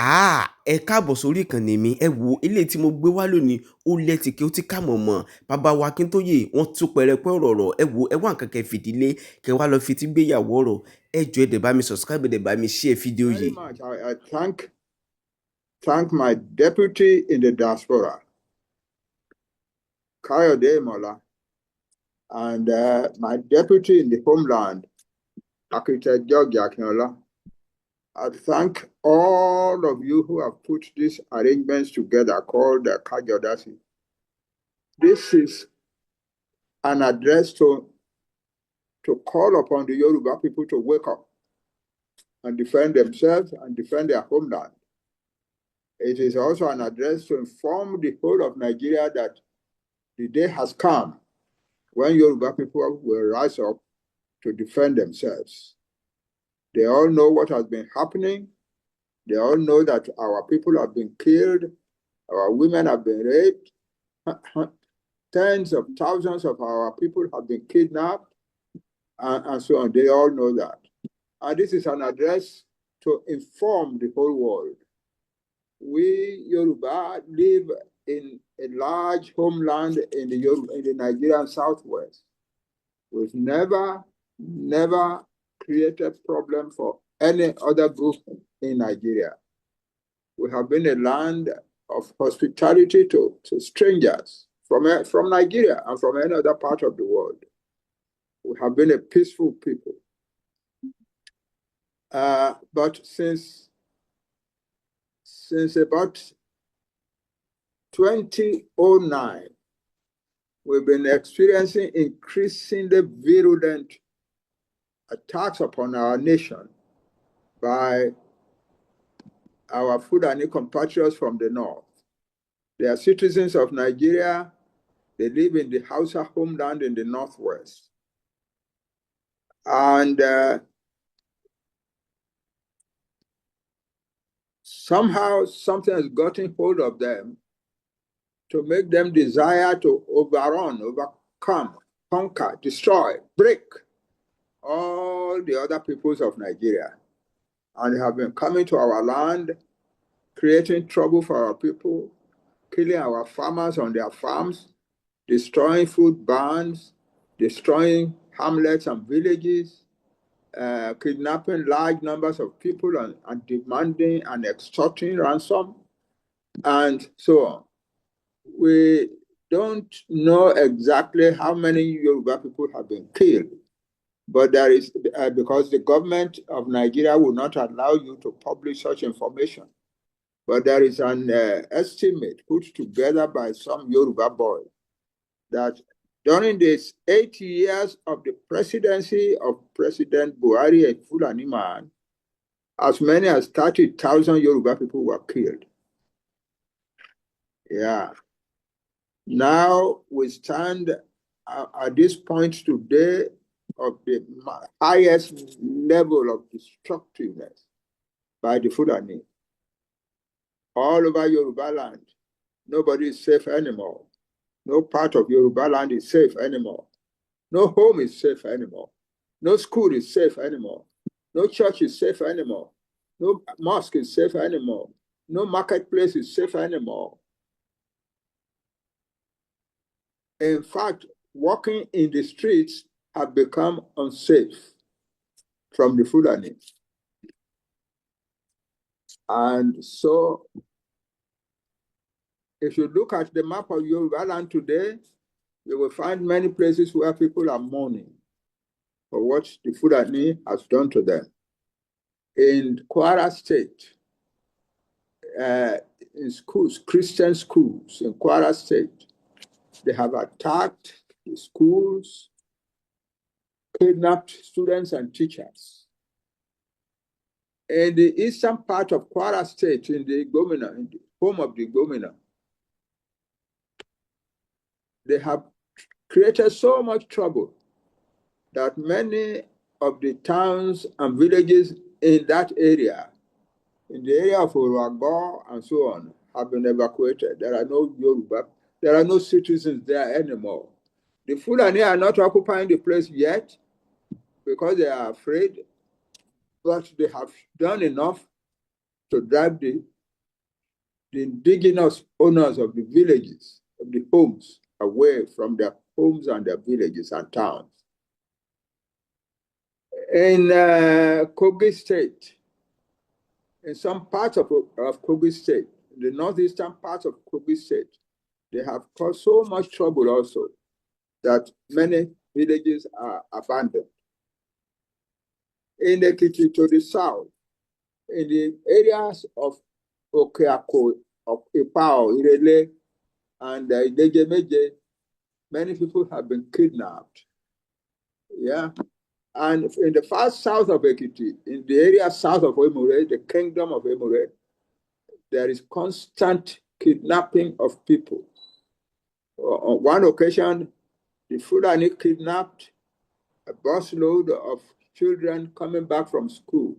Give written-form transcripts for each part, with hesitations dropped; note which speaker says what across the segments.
Speaker 1: Ẹ káàbọ̀ sórí ìkànnì mi. Ẹ wo eléyìí tí mo gbé wá lónìí, ó lẹ́tìkẹ́ ó ti kà mọ̀mọ́. Bàbá wa Akintoye wọ́n tún pẹrẹpẹ ọ̀rọ̀. Ẹ wo ẹ wá nǹkan kẹ́ fìdílé kẹ́ wá lọ fi ti gbéyàwó ọ̀rọ̀. Ẹ jọ̀ọ́ ẹ dẹ̀ bá mi subscribe, ẹ dẹ̀ bá mi share fídíò
Speaker 2: Very
Speaker 1: yìí.
Speaker 2: much. I thank my deputy in the diaspora, Caii Mola, and my deputy in the homeland, Akintoye. I thank all of you who have put these arrangements together called Caii. This is an address to call upon the Yoruba people to wake up and defend themselves and defend their homeland. It is also an address to inform the whole of Nigeria that the day has come when Yoruba people will rise up to defend themselves. They all know what has been happening. They all know that our people have been killed, our women have been raped, tens of thousands of our people have been kidnapped, and so on. They all know that. And this is an address to inform the whole world. We Yoruba live in a large homeland in the Nigerian Southwest. We've never created problem for any other group in Nigeria. We have been a land of hospitality to strangers from Nigeria and from any other part of the world. We have been a peaceful people. But since about 2009, we've been experiencing increasingly virulent attacks upon our nation by our Fulani compatriots from the north. They are citizens of Nigeria. They live in the Hausa homeland in the northwest. And somehow something has gotten hold of them to make them desire to overcome, conquer, destroy, break all the other peoples of Nigeria. And they have been coming to our land, creating trouble for our people, killing our farmers on their farms, destroying food barns, destroying hamlets and villages, kidnapping large numbers of people and demanding and extorting ransom, and so on. We don't know exactly how many Yoruba people have been killed, but there is, because the government of Nigeria will not allow you to publish such information. But there is an estimate put together by some Yoruba boy that during these 8 years of the presidency of President Buhari, a Fulani man, as many as 30,000 Yoruba people were killed. Yeah. Now we stand at this point today of the highest level of destructiveness by the Fulani. All over Yoruba land, nobody is safe anymore. No part of Yoruba land is safe anymore. No home is safe anymore. No school is safe anymore. No church is safe anymore. No mosque is safe anymore. No marketplace is safe anymore. In fact, walking in the streets have become unsafe from the Fulani. And so, if you look at the map of Yoruba land today, you will find many places where people are mourning for what the Fulani has done to them. In Kwara State, in schools, Christian schools in Kwara State, they have attacked the schools, kidnapped students and teachers. In the eastern part of Kwara State, in the home of the Gomina, they have created so much trouble that many of the towns and villages in that area, in the area of Oroago and so on, have been evacuated. There are no Yoruba, there are no citizens there anymore. The Fulani are not occupying the place yet because they are afraid, but they have done enough to drive the the indigenous owners of the villages, of the homes, away from their homes and their villages and towns. In Kogi State, in some parts of Kogi State, the northeastern part of Kogi State, they have caused so much trouble also that many villages are abandoned. In Ekiti to the south, in the areas of Okeako, of Ipao, Irele, and Idejemeje, many people have been kidnapped. Yeah. And in the far south of Ekiti, in the area south of Emure, the kingdom of Emure, there is constant kidnapping of people. On one occasion, the Fulani kidnapped a busload of children coming back from school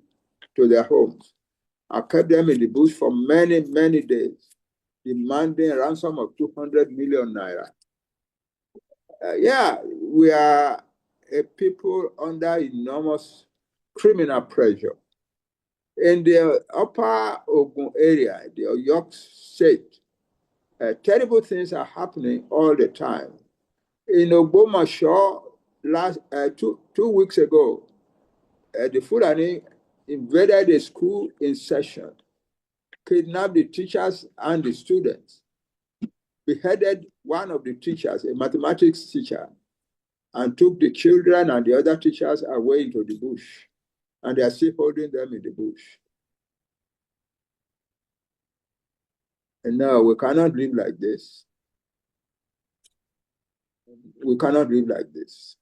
Speaker 2: to their homes and kept them in the bush for many, many days, demanding a ransom of 200 million naira. Yeah, we are a people under enormous criminal pressure. In the upper Ogun area, the Oyo State, terrible things are happening all the time. In Ogbomoso, last 2 weeks ago, the Fulani invaded a school in session, kidnapped the teachers and the students, beheaded one of the teachers, a mathematics teacher, and took the children and the other teachers away into the bush. And they are still holding them in the bush. And now we cannot live like this. We cannot live like this.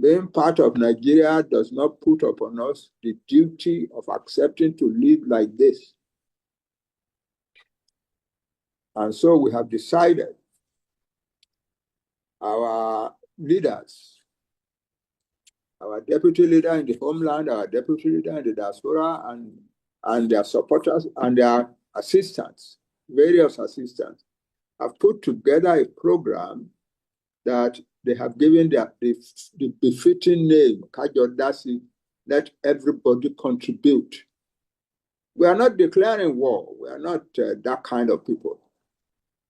Speaker 2: Being part of Nigeria does not put upon us the duty of accepting to live like this. And so we have decided, our leaders, our deputy leader in the homeland, our deputy leader in the diaspora, and their supporters and their assistants, various assistants, have put together a program that they have given the befitting name, Kajodasi, let everybody contribute. We are not declaring war. We are not that kind of people.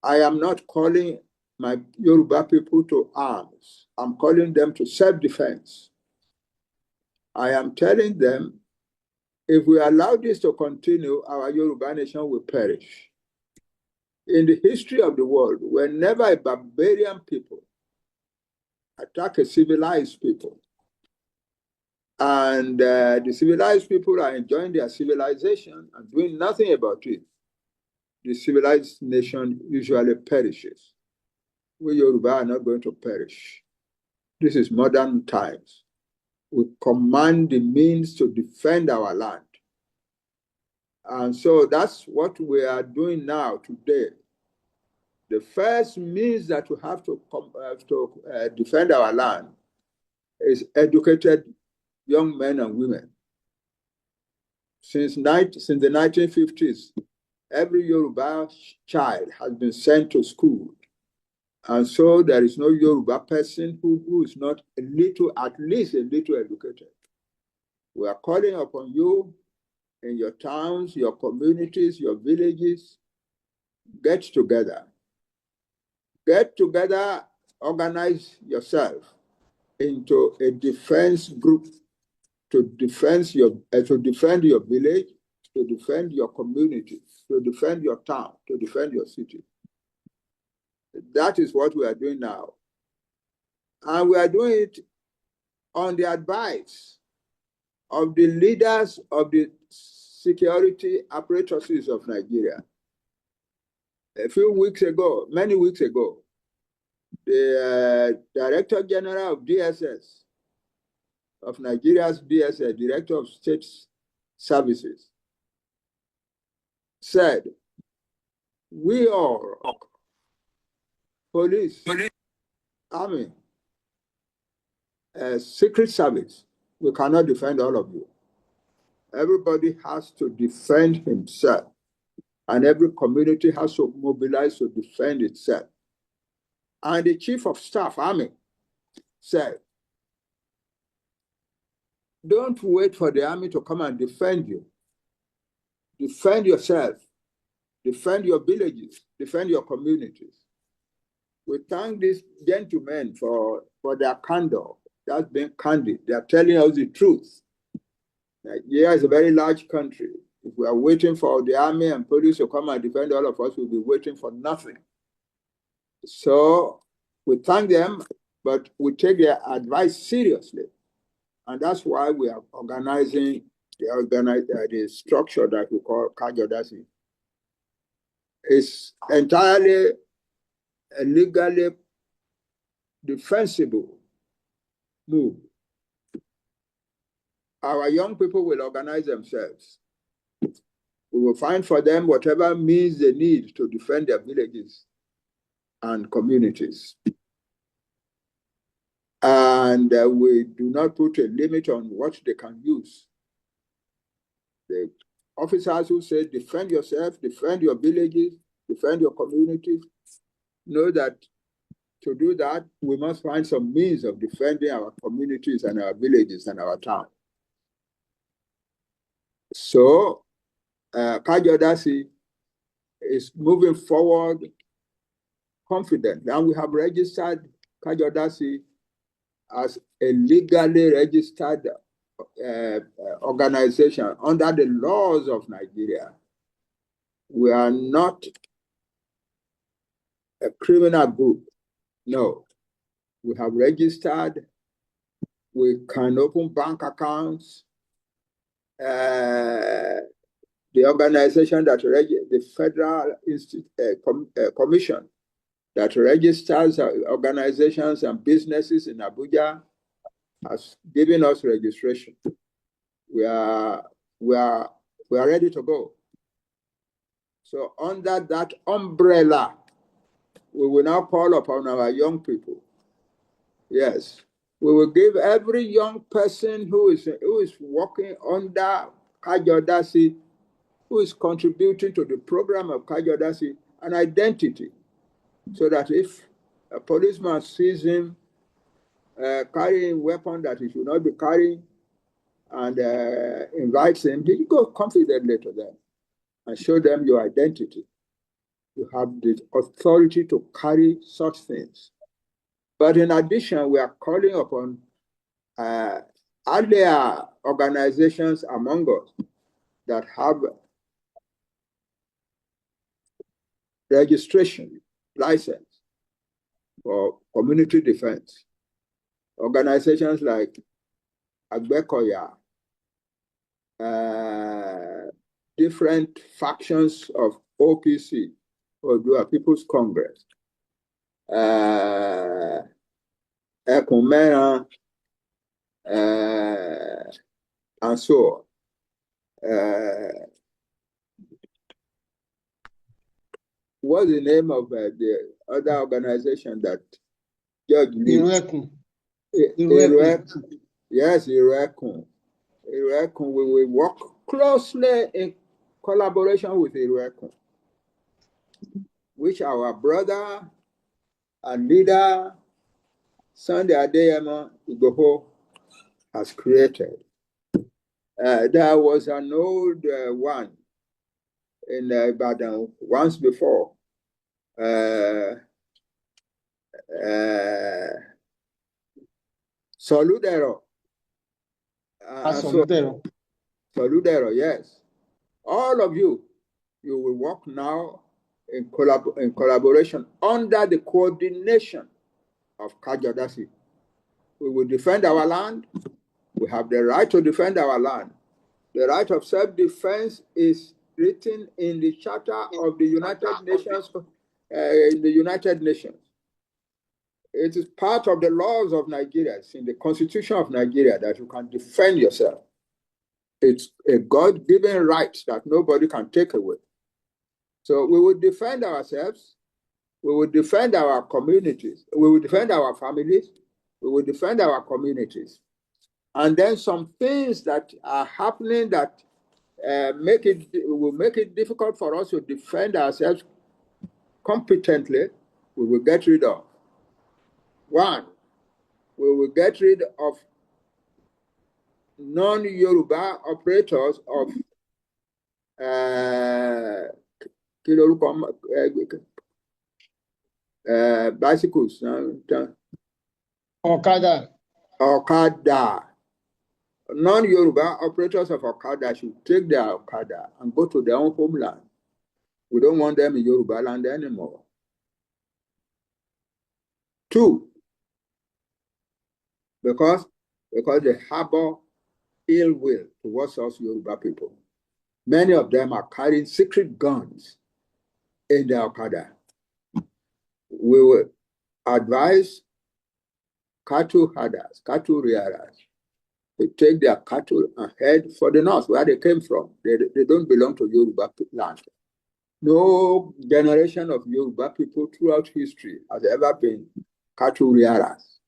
Speaker 2: I am not calling my Yoruba people to arms. I'm calling them to self-defense. I am telling them, if we allow this to continue, our Yoruba nation will perish. In the history of the world, whenever a barbarian people attack a civilized people, and the civilized people are enjoying their civilization and doing nothing about it, the civilized nation usually perishes. We Yoruba are not going to perish. This is modern times. We command the means to defend our land. And so that's what we are doing now today. The first means that we have to defend our land is educated young men and women. Since the 1950s, every Yoruba child has been sent to school. And so there is no Yoruba person who is not at least a little educated. We are calling upon you in your towns, your communities, your villages, get together. Get together, organize yourself into a defense group to defend your village, to defend your community, to defend your town, to defend your city. That is what we are doing now. And we are doing it on the advice of the leaders of the security apparatuses of Nigeria. Many weeks ago, the Director General of DSS, of Nigeria's DSS, Director of State Services, said, we are police, army, secret service. We cannot defend all of you. Everybody has to defend himself, and every community has to mobilize to defend itself. And the Chief of Staff, Army, said, don't wait for the army to come and defend you. Defend yourself defend your villages, defend your communities. We thank these gentlemen for their candor. That's been candid. They are telling us the truth. Nigeria is a very large country. If we are waiting for the army and police to come and defend all of us, we'll be waiting for nothing. So we thank them, but we take their advice seriously. And that's why we are organizing the structure that we call Kajodasi. It's entirely a legally defensible move. Our young people will organize themselves. We will find for them whatever means they need to defend their villages and communities. And we do not put a limit on what they can use. The officers who say, defend yourself, defend your villages, defend your communities, know that to do that, we must find some means of defending our communities and our villages and our town. So, Kajodasi is moving forward confident. And we have registered Kajodasi as a legally registered organization under the laws of Nigeria. We are not a criminal group. No. We have registered. We can open bank accounts. The organization that the Federal Commission that registers organizations and businesses in Abuja has given us registration. We are ready to go. So under that umbrella, we will now call upon our young people. Yes, we will give every young person who is working under Kajodasi, who is contributing to the program of Kajodasi, an identity, so that if a policeman sees him carrying a weapon that he should not be carrying and invites him, you go confidently to them and show them your identity. You have the authority to carry such things. But in addition, we are calling upon other organizations among us that have registration, license for community defense. Organizations like Agbekoya, different factions of OPC, Odua People's Congress, Ekumena, and so on. What's the name of the other organization that Judge leads? Yes, Iruekun. Iruekun, we will work closely in collaboration with Iruekun, which our brother and leader, Sunday Adeyemo Igboho, has created. There was an old one in Ibadan once before. Soludero. Soludero, yes. All of you will work now in collaboration under the coordination of Kajodasi. We will defend our land. We have the right to defend our land. The right of self-defense is written in the Charter of the United Nations. It is part of the laws of Nigeria. It's in the Constitution of Nigeria that you can defend yourself. It's a God-given right that nobody can take away. So we will defend ourselves. We will defend our communities. We will defend our families. We will defend our communities. And then some things that are happening that will make it difficult for us to defend ourselves competently, we will get rid of. One, we will get rid of non-Yoruba operators of bicycles.
Speaker 3: Okada.
Speaker 2: Non-Yoruba operators of Okada should take their Okada and go to their own homeland. We don't want them in Yoruba land anymore. 2, because they harbor ill will towards us Yoruba people. Many of them are carrying secret guns in their Okada. We will advise cattle herders, cattle rearers, to take their cattle and head for the north, where they came from. They don't belong to Yoruba land. No generation of Yoruba people throughout history has ever been cattle rearers.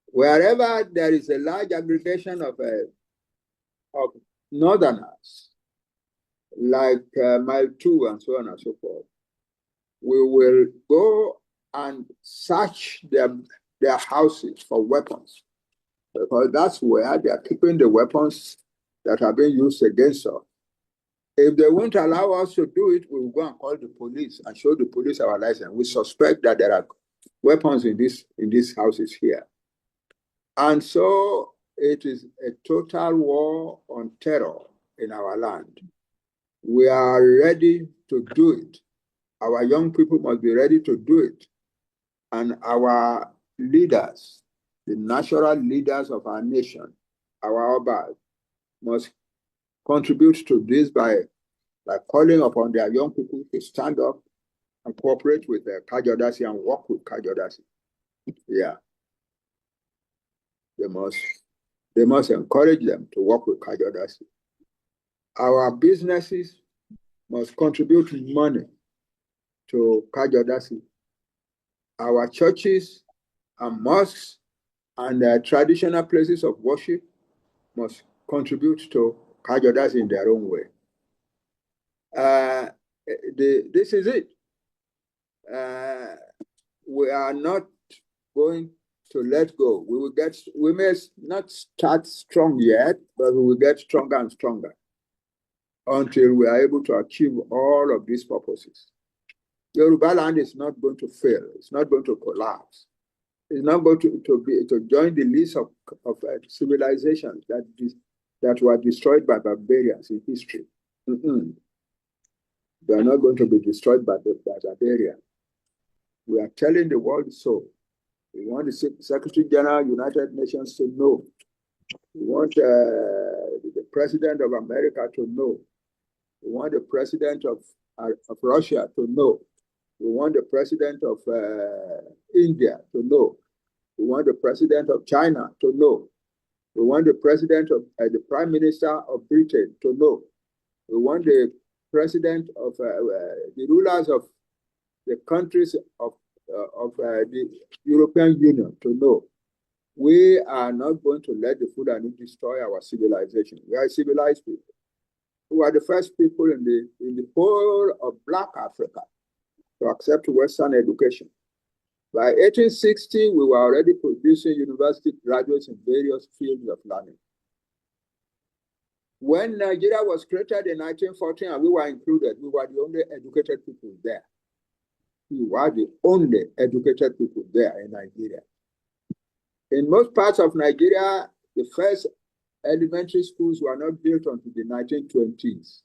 Speaker 2: Wherever there is a large aggregation of northerners, like Mile 2 and so on and so forth, we will go and search their houses for weapons, because that's where they are keeping the weapons that are being used against us. If they won't allow us to do it, we will go and call the police and show the police our license. We suspect that there are weapons in these houses here. And so it is a total war on terror in our land. We are ready to do it. Our young people must be ready to do it. And our leaders, the natural leaders of our nation, our Obas, must contribute to this by calling upon their young people to stand up and cooperate with Kajodasi and work with Kajodasi. Yeah. They must encourage them to work with Kajodasi. Our businesses must contribute money to Kajodasi. Our churches and mosques and traditional places of worship must contribute to Kajodasi in their own way. This is it. We are not going to let go. We may not start strong yet, but we will get stronger and stronger until we are able to achieve all of these purposes. Yoruba land is not going to fail. It's not going to collapse. It's not going to join the list of civilizations that were destroyed by barbarians in history. They are not going to be destroyed by barbarians. We are telling the world so. We want the Secretary General of United Nations to know. We want the President of America to know. We want the President of Russia to know. We want the President of India to know. We want the President of China to know. We want the President of the Prime Minister of Britain to know. We want the President of the rulers of the countries of the European Union to know. We are not going to let the Fulani destroy our civilization. We are civilized people. We are the first people in the whole of Black Africa to accept Western education. By 1860, we were already producing university graduates in various fields of learning. When Nigeria was created in 1914 and we were included, we were the only educated people there. We were the only educated people there in Nigeria. In most parts of Nigeria, the first elementary schools were not built until the 1920s,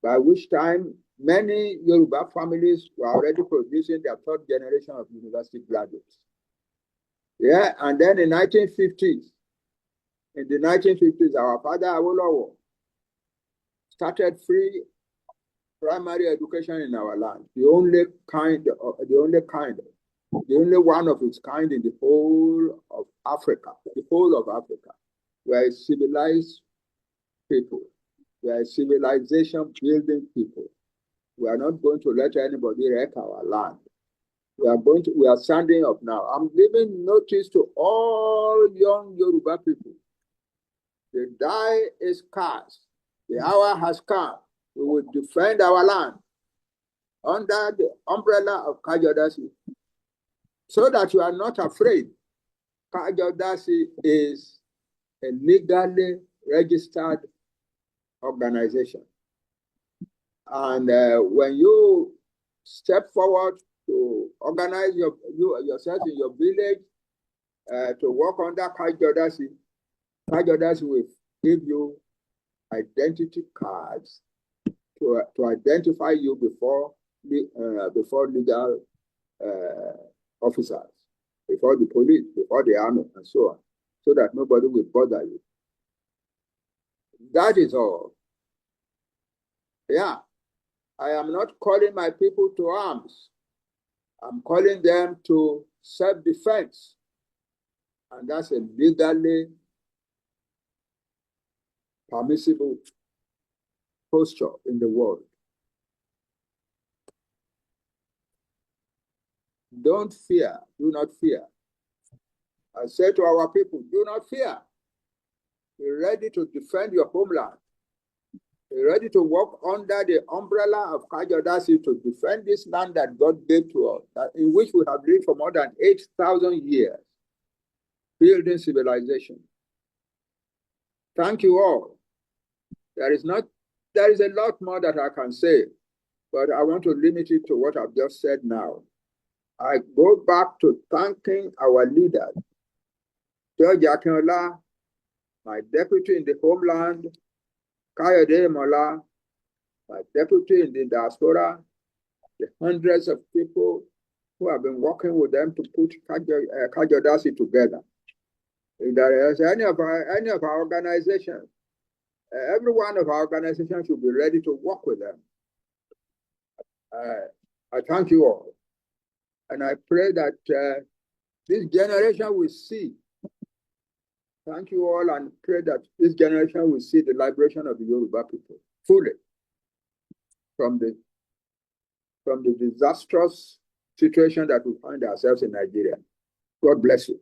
Speaker 2: by which time many Yoruba families were already producing their third generation of university graduates. Yeah, and then in the 1950s, our father Awolowo started free primary education in our land, the only one of its kind in the whole of Africa. We are a civilized people. We are a civilization building people. We are not going to let anybody wreck our land. We are standing up now. I'm giving notice to all young Yoruba people. The die is cast. The hour has come. We will defend our land under the umbrella of Kajodasi, so that you are not afraid. Kajodasi is a legally registered organization. And when you step forward to organize yourself in your village to work under Caii will give you identity cards to identify you before legal officers, before the police, before the army, and so on, so that nobody will bother you. That is all. Yeah, I am not calling my people to arms. I'm calling them to self-defense. And that's a legally permissible posture in the world. Don't fear, do not fear. I say to our people, do not fear. Be ready to defend your homeland. Be ready to work under the umbrella of Caii to defend this land that God gave to us, in which we have lived for more than 8,000 years, building civilization. Thank you all. There is a lot more that I can say, but I want to limit it to what I've just said now. I go back to thanking our leaders, George Akinola, my deputy in the homeland, Kayode Mola, my deputy in the diaspora, the hundreds of people who have been working with them to put Caii together. If there is any of our organizations, every one of our organizations should be ready to work with them. I thank you all. And I pray that this generation will see. Thank you all, and pray that this generation will see the liberation of the Yoruba people fully from the disastrous situation that we find ourselves in Nigeria. God bless you.